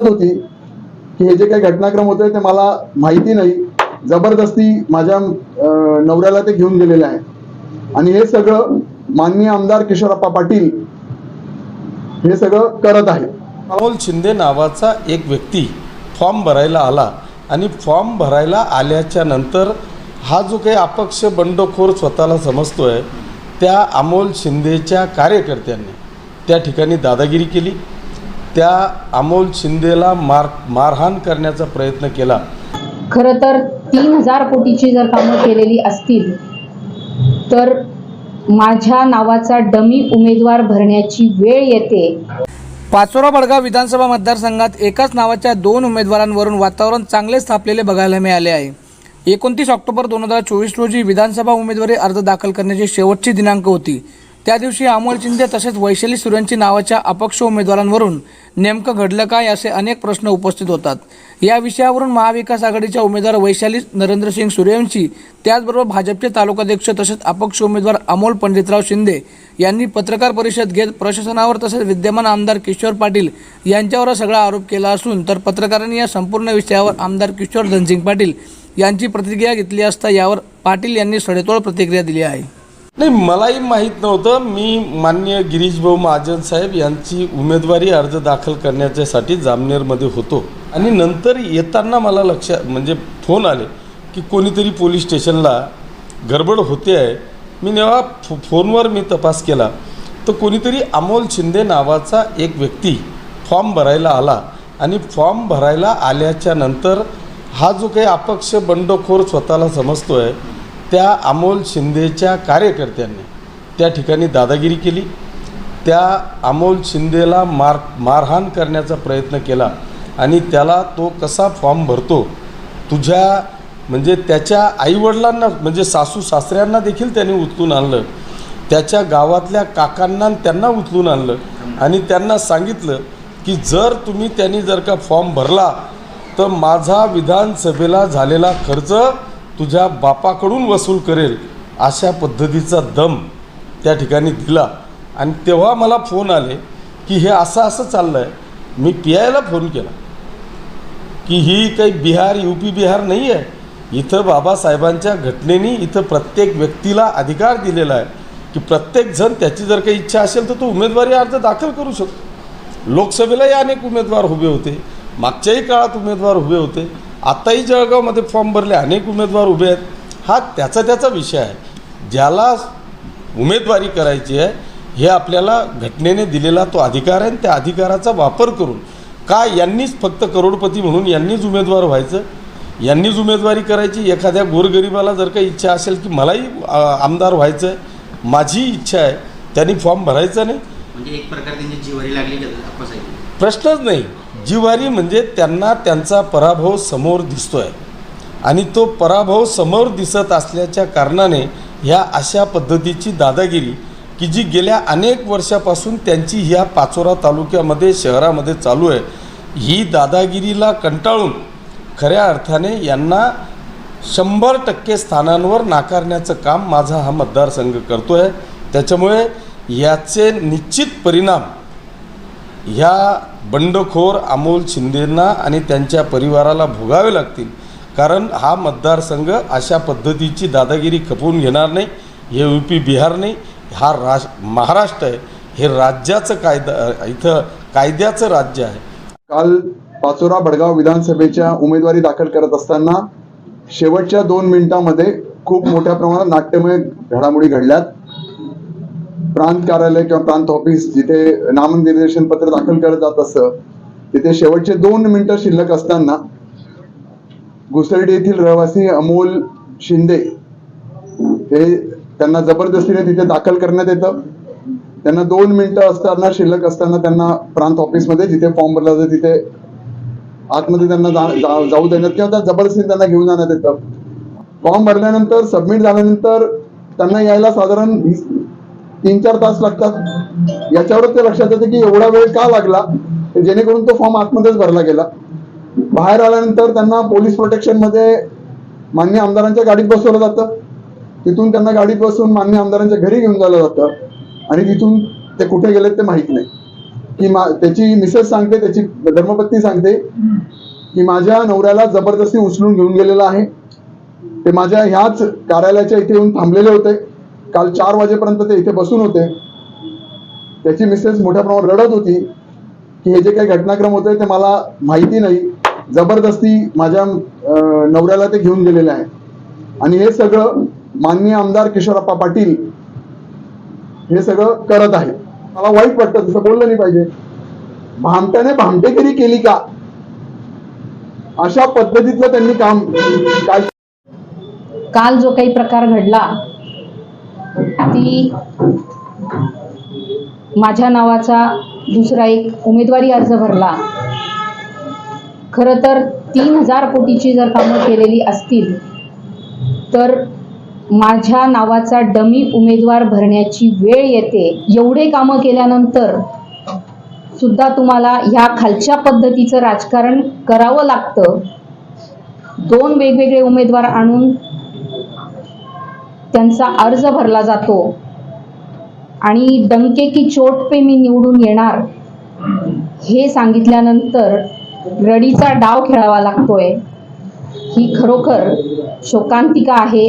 होती की हे जे काही घटनाक्रम होते ते मला माहिती नाही, जबरदस्ती माझ्या नवऱ्याला ते घेऊन गेलेले आहे आणि हे सगळं माननीय आमदार किशोरप्पा पाटील हे सगळं करत आहे। अमोल शिंदे नावाचा एक व्यक्ती फॉर्म भरायला आला आणि फॉर्म भरायला आल्याच्या नंतर हा जो काही अपक्ष बंडखोर स्वतःला समजतोय त्या अमोल शिंदेच्या कार्यकर्त्यांनी त्या ठिकाणी दादागिरी केली। त्या अमोल शिंदेला मारहाण करण्याचा प्रयत्न केला। खरं तर 3000 कोटीची जर कामं केलेली असतील तर माझ्या नावाचा डमी उमेदवार भरण्याची वेळ येते। पाचोरा बडगाव विधानसभा मतदारसंघात एकाच नावाच्या 2 उमेदवारांवरून वातावरण चांगलेच तापलेले बघायला मिळाले आहे। 29 ऑक्टोबर 2024 रोजी विधानसभा उमेदवारी अर्ज दाखल करण्याची शेवटची दिनांक होती। त्या दिवशी अमोल शिंदे तसेच वैशाली सूर्यवंशी नावाच्या अपक्ष उमेदवारांवरून नेमकं घडलं काय असे अनेक प्रश्न उपस्थित होतात। या विषयावरून महाविकास आघाडीच्या उमेदवार वैशाली नरेंद्रसिंग सूर्यवंशी त्याचबरोबर भाजपचे तालुकाध्यक्ष तसेच अपक्ष उमेदवार अमोल पंडितराव शिंदे यांनी पत्रकार परिषद घेत प्रशासनावर तसेच विद्यमान आमदार किशोर पाटील यांच्यावर सगळा आरोप केला असून तर पत्रकारांनी या संपूर्ण विषयावर आमदार किशोर धनसिंग पाटील यांची प्रतिक्रिया घेतली असता यावर पाटील यांनी सडेतोड प्रतिक्रिया दिली आहे। नाही, मलाही माहीत नव्हतं। मी माननीय गिरीश भाऊ महाजन साहेब यांची उमेदवारी अर्ज दाखल करण्याच्यासाठी जामनेरमध्ये होतो आणि नंतर येताना मला म्हणजे फोन आले की कोणीतरी पोलीस स्टेशनला गडबड होते आहे। मी जेव्हा फोनवर मी तपास केला तर कोणीतरी अमोल शिंदे नावाचा एक व्यक्ती फॉर्म भरायला आला आणि फॉर्म भरायला आल्याच्या नंतर हा जो काही अपक्ष बंडखोर स्वतःला समजतोय त्या अमोल शिंदेच्या कार्यकर्त्यांनी त्या ठिकाणी दादागिरी केली। त्या अमोल शिंदेला मारहाण करण्याचा प्रयत्न केला आणि त्याला तो कसा फॉर्म भरतो तुझ्या म्हणजे त्याच्या आईवडिलांना म्हणजे सासू सासऱ्यांना देखील त्यांनी उचलून आणलं, त्याच्या गावातल्या काकांना त्यांना उचलून आणलं आणि त्यांना सांगितलं की त्यांनी जर का फॉर्म भरला तर माझा विधानसभेला झालेला खर्च तुझ्या बापाकडून वसूल करेल अशा पद्धतीचा दम त्या ठिकाणी दिला। आणि तेव्हा मला फोन आले की हे असं चाललं आहे। मी PIला फोन केला की ही काही बिहार UP बिहार नाही आहे, इथं बाबासाहेबांच्या घटनेने इथं प्रत्येक व्यक्तीला अधिकार दिलेला आहे की प्रत्येकजण त्याची जर काही इच्छा असेल तर तो उमेदवारी अर्ज दाखल करू शकतो। लोकसभेलाही अनेक उमेदवार उभे होते, मागच्याही काळात उमेदवार उभे होते, आत्ताही जळगावमध्ये फॉर्म भरले अनेक उमेदवार उभे आहेत। हा त्याचा विषय आहे। ज्याला उमेदवारी करायची आहे हे आपल्याला घटनेने दिलेला तो अधिकार आहे, त्या अधिकाराचा वापर करून का यांनीच फक्त करोडपती म्हणून यांनीच उमेदवार व्हायचं, यांनीच उमेदवारी करायची। एखाद्या गोरगरिबाला जर काही इच्छा असेल की मलाही आमदार व्हायचं आहे, माझी इच्छा आहे, त्यांनी फॉर्म भरायचा नाही म्हणजे एक प्रकारे त्यांची जीवारी लागली प्रश्नच नाही। जिवारी म्हणजे त्यांना त्यांचा पराभव समोर दिसतोय आणि तो पराभव समोर दिसत असल्याच्या कारणाने ह्या अशा पद्धतीची दादागिरी की जी गेल्या अनेक वर्षापासून त्यांची ह्या पाचोरा तालुक्यामध्ये शहरामध्ये चालू आहे, ही दादागिरीला कंटाळून खऱ्या अर्थाने यांना 100% स्थानांवर नाकारण्याचं काम माझा हा मतदारसंघ करतो आहे। त्याच्यामुळे याचे निश्चित परिणाम ह्या बंडखोर अमोल शिंदेंना आणि त्यांच्या परिवाराला भोगावे लागतील, कारण हा मतदारसंघ अशा पद्धतीची दादागिरी खपवून घेणार नाही। हे UP बिहार नाही, हा महाराष्ट्र आहे, हे राज्याचं इथं कायद्याचं राज्य आहे। काल पाचोरा बडगाव विधानसभेच्या उमेदवारी दाखल करत असताना शेवटच्या 2 मिनिटांमध्ये खूप मोठ्या प्रमाणात नाट्यमय घडामोडी घडल्यात। प्रांत कार्यालय किंवा प्रांत ऑफिस जिथे नामनिर्देशन पत्र दाखल केलं जात असतं तिथे शेवटचे 2 मिनिटं शिल्लक असताना घुसर्डी येथील रहिवासी अमोल शिंदे हे त्यांना जबरदस्तीने तिथे दाखल करण्यात येतं। त्यांना 2 मिनिटं असताना शिल्लक असताना त्यांना प्रांत ऑफिसमध्ये जिथे फॉर्म भरला जातो तिथे आतमध्ये त्यांना जाऊ देण्यात किंवा जबरदस्तीने त्यांना घेऊन जाण्यात येतं। फॉर्म भरल्यानंतर सबमिट झाल्यानंतर त्यांना यायला साधारण 3-4 तास लागतात। याच्यावरच ते लक्षात येतं की एवढा वेळ का लागला, जेणेकरून तो फॉर्म आतमध्येच भरला गेला। बाहेर आल्यानंतर त्यांना पोलीस प्रोटेक्शन मध्ये मान्य आमदारांच्या गाडीत बसवलं जातं, तिथून त्यांना गाडीत बसवून मान्य आमदारांच्या घरी घेऊन जालं जातं आणि तिथून ते कुठे गेलेत ते माहित नाही। की त्याची मिसेस सांगते, त्याची धर्मपत्नी सांगते की माझ्या नवऱ्याला जबरदस्ती उचलून घेऊन गेलेला आहे. ते माझ्या ह्याच कार्यालयाच्या इथे येऊन थांबलेले होते. काल 4 वाजेपर्यंत ते इथे बसून होते. त्याची मिसेस मोठ्या प्रमाणावर रडत होती की हे जे काही घटनाक्रम होते ते मला माहिती नाही, जबरदस्ती माझ्या नवऱ्याला ते घेऊन गेलेले आहे. आणि हे सगळं माननीय आमदार किशोरप्पा पाटील हे सगळं करत आहे. मला वाईट वाटतं, तसं बोललं नाही पाहिजे. भामट्याने भामटेगिरी केली का, अशा पद्धतीतलं त्यांनी काम काय. काल जो काही प्रकार घडला ती माझ्या नावाचा दुसरा एक उमेदवारी अर्ज भरला. खरं तर 3000 कोटीची जर कामं केलेली असतील तर माझ्या नावाचा डमी उमेदवार भरण्याची वेळ येते. एवढे कामं केल्यानंतर सुद्धा तुम्हाला ह्या खालच्या पद्धतीचं राजकारण करावं लागतं. 2 वेगवेगळे उमेदवार आणून त्यांचा अर्ज भरला जातो आणि डंके की चोट पे मी निवडून येणार हे सांगितल्यानंतर रडीचा डाव खेळावा लागतोय. ही खरोखर शोकांतिका आहे.